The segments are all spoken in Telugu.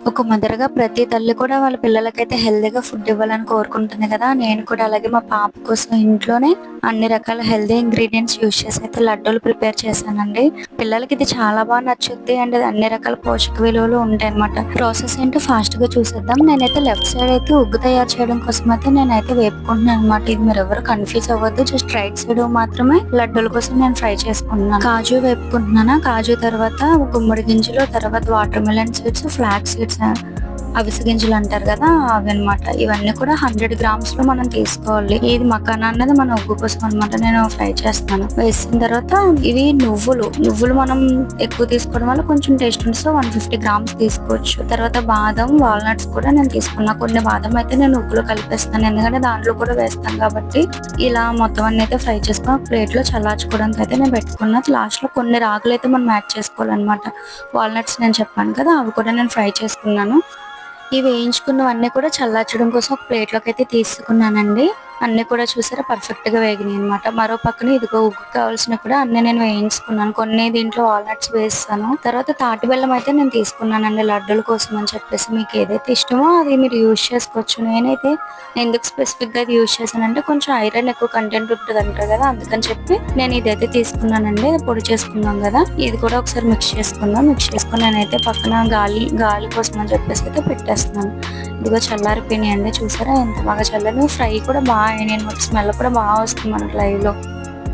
ఒక మదర్‌గా ప్రతి తల్లి కూడా వాళ్ళ పిల్లలకైతే హెల్తీగా ఫుడ్ ఇవ్వాలని కోరుకుంటుంది కదా! నేను కూడా అలాగే మా పాప కోసం ఇంట్లోనే అన్ని రకాల హెల్తీ ఇంగ్రీడియెంట్స్ యూజ్ చేసి అయితే లడ్డూలు ప్రిపేర్ చేశానండి. పిల్లలకి ఇది చాలా బాగా నచ్చుద్ది. అండ్ అన్ని రకాల పోషక విలువలు ఉంటాయన్నమాట. ప్రాసెస్ ఏంటో ఫాస్ట్‌గా చూసేద్దాం. నేనైతే లెఫ్ట్ సైడ్ అయితే ఉగ్గు తయారు చేయడం కోసం అయితే నేనైతే వేపుకుంటున్నాను అనమాట. ఇది మీరెవరు కన్‌ఫ్యూజ్ అవ్వద్దు. జస్ట్ రైట్ సైడ్ మాత్రమే లడ్డూల కోసం నేను ఫ్రై చేసుకుంటున్నాను. కాజు వేపుకుంటున్నాను. కాజు తర్వాత గుమ్మడి గింజలు, తర్వాత water melon seeds, flax seeds, అవిసె గింజలు అంటారు కదా అవన్నమాట. ఇవన్నీ కూడా 100 గ్రామ్స్‌లో మనం తీసుకోవాలి. ఇది మకానా అన్నది మన ఉగ్గు కోసం అనమాట. నేను ఫ్రై చేస్తున్నాను. వేసిన తర్వాత ఇవి నువ్వులు మనం ఎక్కువ తీసుకోవడం వల్ల కొంచెం టేస్ట్ ఉంటుంది. సో 150 గ్రామ్స్ తీసుకోవచ్చు. తర్వాత బాదం, వాల్నట్స్ కూడా నేను తీసుకున్నా. కొన్ని బాదం అయితే నేను ఉగ్గులో కలిపేస్తాను, ఎందుకంటే దాంట్లో కూడా వేస్తాను కాబట్టి. ఇలా మొత్తం అన్ని అయితే ఫ్రై చేసుకొని ఒక ప్లేట్లో చల్లార్చుకోవడానికి అయితే నేను పెట్టుకున్నా. లాస్ట్లో కొన్ని రాగులు అయితే మనం యాడ్ చేసుకోవాలన్నమాట. వాల్నట్స్ నేను చెప్పాను కదా, అవి కూడా నేను ఫ్రై చేసుకున్నాను. ఈ వేయించుకున్నవన్నీ కూడా చల్లార్చడం కోసం ఒక ప్లేట్లోకి అయితే తీసుకున్నానండి. అన్నీ కూడా చూసారా పర్ఫెక్ట్‌గా వేగినాయి అనమాట. మరో పక్కన ఇదిగో ఉగ్గుకు కావాల్సినవి కూడా అన్నీ నేను వేయించుకున్నాను. కొన్ని దీంట్లో వాల్నట్స్ వేసాను. తర్వాత తాటి బెల్లం అయితే నేను తీసుకున్నానండి లడ్డూల కోసం అని చెప్పేసి. మీకు ఏదైతే ఇష్టమో అది మీరు యూజ్ చేసుకోవచ్చు. నేనైతే ఎందుకు స్పెసిఫిక్‌గా అది యూజ్ చేశానంటే కొంచెం ఐరన్ ఎక్కువ కంటెంట్ ఉంటుంది అంటారు కదా, అందుకని చెప్పి నేను ఇదైతే తీసుకున్నానండి. పొడి చేసుకున్నాం కదా, ఇది కూడా ఒకసారి మిక్స్ చేసుకుందాం. మిక్స్ చేసుకుని నేనైతే పక్కన గాలి కోసం అని చెప్పేసి అయితే పెట్టేస్తున్నాను. ఇదిగో చల్లారిపోయినాయండి. చూసారా ఎంత బాగా చల్లారి. ఫ్రై కూడా బాగా అయినాయి అనమాట. స్మెల్ కూడా బాగా వస్తుంది మనకి లైవ్లో.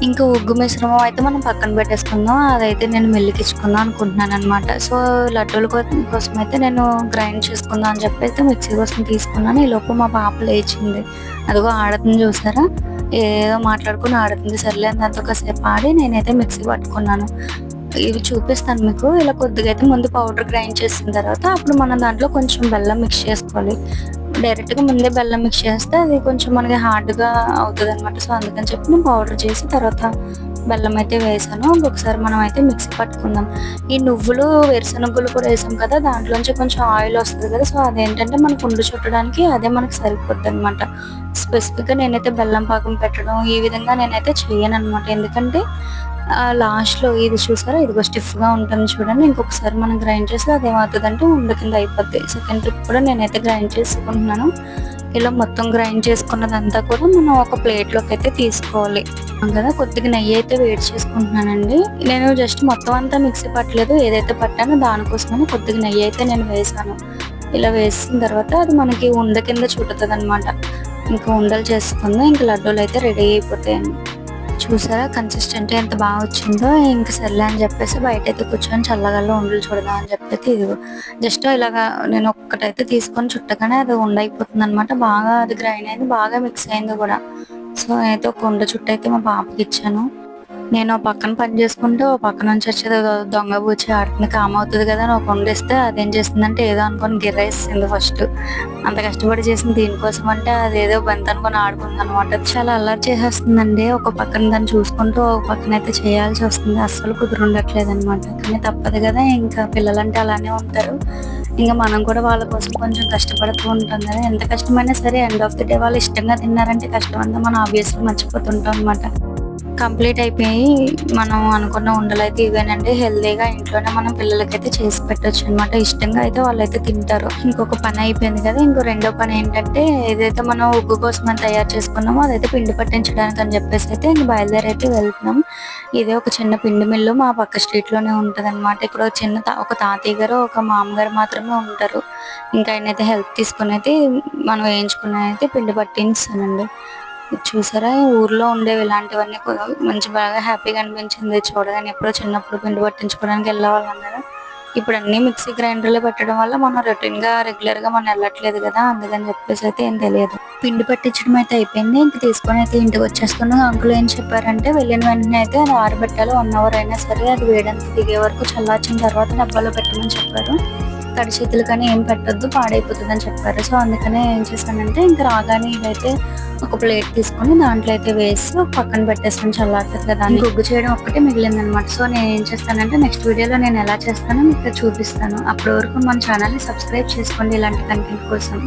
ఇంకా ఉగ్గు మిశ్రమం అయితే మనం పక్కన పెట్టేసుకుందాం. అదైతే నేను మిల్లికిచ్చుకుందాం అనుకుంటున్నాను అనమాట. సో లడ్డూల కోసం అయితే నేను గ్రైండ్ చేసుకుందాం అని చెప్పేసి మిక్సీ కోసం తీసుకున్నాను. ఈ లోపు మా పాప లేచింది. అదిగో ఆడుతుంది చూసారా, ఏదో మాట్లాడుకుని ఆడుతుంది. సర్లే దాంతో కాసేపు ఆడి నేనైతే మిక్సీ పట్టుకున్నాను. ఇవి చూపిస్తాను మీకు. ఇలా కొద్దిగా అయితే ముందు పౌడర్ గ్రైండ్ చేసిన తర్వాత అప్పుడు మనం దాంట్లో కొంచెం బెల్లం మిక్స్ చేసుకోవాలి. డైరెక్ట్‌గా ముందే బెల్లం మిక్స్ చేస్తే అది కొంచెం మనకి హార్డ్‌గా అవుతదనమాట. సో అందుకని చెప్పి నేను పౌడర్ చేసి తర్వాత బెల్లం అయితే వేసాను. ఇంకొకసారి మనం అయితే మిక్సీ పట్టుకుందాం. ఈ నువ్వులు, వేరుశనగులు కూడా వేసాం కదా, దాంట్లోంచి కొంచెం ఆయిల్ వస్తుంది కదా, సో అదేంటంటే మనకు ఉండు చుట్టడానికి అదే మనకి సరిపోద్దనమాట. స్పెసిఫిక్‌గా నేనైతే బెల్లం పాకం పెట్టడం ఈ విధంగా నేనైతే చేయననమాట. ఎందుకంటే లాస్ట్‌లో ఇది చూసారా, ఇదిగో స్టిఫ్‌గా ఉంటుంది చూడండి. ఇంకొకసారి మనం గ్రైండ్ చేస్తే అదేమవుతదంటే ఉండ కింద అయిపోద్ది. సెకండ్ ట్రిప్ కూడా నేనైతే గ్రైండ్ చేసుకుంటున్నాను. ఇలా మొత్తం గ్రైండ్ చేసుకున్నదంతా కూడా మనం ఒక ప్లేట్లోకి అయితే తీసుకోవాలి కదా. కొద్దిగా నెయ్యి అయితే వేడి చేసుకుంటున్నానండి. నేను జస్ట్ మొత్తం అంతా మిక్సీ పట్టలేదు, ఏదైతే పట్టానో దానికోసమని కొద్దిగా నెయ్యి అయితే నేను వేసాను. ఇలా వేసిన తర్వాత అది మనకి ఉండ కింద చుట్టుతుంది అనమాట. ఇంకా ఉండలు చేసుకుందాం. ఇంకా లడ్డూలు అయితే రెడీ అయిపోతాయండి. చూసారా కన్సిస్టెంట్ ఎంత బాగా వచ్చిందో. ఇంక సర్లే అని చెప్పేసి బయట అయితే కూర్చొని చల్లగాల్లో ఉండలు చూడదాం అని చెప్పేసి ఇదిగో జస్ట్ ఇలాగా నేను ఒక్కటైతే తీసుకొని చుట్టగానే అది ఉండైపోతుంది అనమాట. బాగా అది గ్రైండ్ అయింది, బాగా మిక్స్ అయింది కూడా. సో అయితే ఒక ఉండ చుట్టు అయితే మా పాపకి ఇచ్చాను. నేను ఓ పక్కన పని చేసుకుంటే ఓ పక్క నుంచి వచ్చేది దొంగ బూచి ఆడుతుంది, కామవుతుంది కదా అని ఒక వండిస్తే అదేం చేస్తుందంటే ఏదో అనుకొని గిర్రేసింది ఫస్ట్. అంత కష్టపడి చేసింది దీనికోసం అంటే అదేదో బంత్ అనుకొని ఆడుకుంది అనమాట. చాలా అల్లరి చేసేస్తుందండి. ఒక పక్కన దాన్ని చూసుకుంటూ ఒక పక్కన అయితే చేయాల్సి వస్తుంది. అస్సలు కుదురుండట్లేదు అనమాట. కానీ తప్పదు కదా, ఇంకా పిల్లలంటే అలానే ఉంటారు. ఇంకా మనం కూడా వాళ్ళ కోసం కొంచెం కష్టపడుతూ ఉంటాం కదా. ఎంత కష్టమైనా సరే ఎండ్ ఆఫ్ ది డే వాళ్ళు ఇష్టంగా తిన్నారంటే కష్టం అంతా మనం ఆబ్వియస్లీ మర్చిపోతుంటాం అనమాట. కంప్లీట్ అయిపోయి మనం అనుకున్న ఉండలైతే ఇవేనండి. హెల్తీగా ఇంట్లోనే మనం పిల్లలకైతే చేసి పెట్టొచ్చు అనమాట. ఇష్టంగా అయితే వాళ్ళైతే తింటారు. ఇంకొక పని అయిపోయింది కదా, ఇంకో రెండో పని ఏంటంటే ఏదైతే మనం ఉగ్గు కోసం అని తయారు చేసుకున్నామో అదైతే పిండి పట్టించడానికి అని చెప్పేసి అయితే ఇంక బయలుదేరి అయితే వెళ్తున్నాం. ఇదే ఒక చిన్న పిండి మిల్లు మా పక్క స్ట్రీట్లోనే ఉంటుంది అనమాట. ఇక్కడ ఒక తాతయ్య గారు, ఒక మామగారు మాత్రమే ఉంటారు. ఇంకా ఆయనైతే హెల్ప్ తీసుకుని అయితే మనం వేయించుకుని అయితే పిండి పట్టిస్తానండి. చూసారా ఊర్లో ఉండేవి ఇలాంటివన్నీ కూడా మంచి బాగా హ్యాపీగా అనిపించింది చూడగానే. ఎప్పుడో చిన్నప్పుడు పిండి పట్టించుకోవడానికి వెళ్ళేవాళ్ళం కదా, ఇప్పుడు అన్నీ మిక్సీ గ్రైండర్లో పెట్టడం వల్ల మనం రెగ్యులర్గా మనం వెళ్ళట్లేదు కదా, అందుకని చెప్పేసి అయితే ఏం తెలియదు. పిండి పట్టించడం అయితే అయిపోయింది. ఇంక తీసుకొని అయితే ఇంటికి వచ్చేస్తున్నాం. అంకుల్ ఏం చెప్పారంటే వెళ్ళిన వెంటనే అయితే అది ఆరబెట్టాలి, 1 అవర్ అయినా సరే. అది వేడంతా దిగే వరకు చల్లార్చిన తర్వాత డబ్బాలో పెట్టమని చెప్పారు. తడి చేతులు కానీ ఏం పెట్టొద్దు, పాడైపోతుందని చెప్పారు. సో అందుకనే ఏం చేశానంటే ఇంకా రాగానే ఇదైతే ఒక ప్లేట్ తీసుకొని దాంట్లో అయితే వేసి ఒక పక్కన పెట్టేస్తాను, చల్లారుతుంది కదా. గుగ్గు చేయడం ఒక్కటే మిగిలిందనమాట. సో నేను ఏం చేస్తానంటే నెక్స్ట్ వీడియోలో నేను ఎలా చేస్తానో మీకు చూపిస్తాను. అప్పటి వరకు మన ఛానల్ని సబ్స్క్రైబ్ చేసుకోండి ఇలాంటి కంటెంట్ కోసం.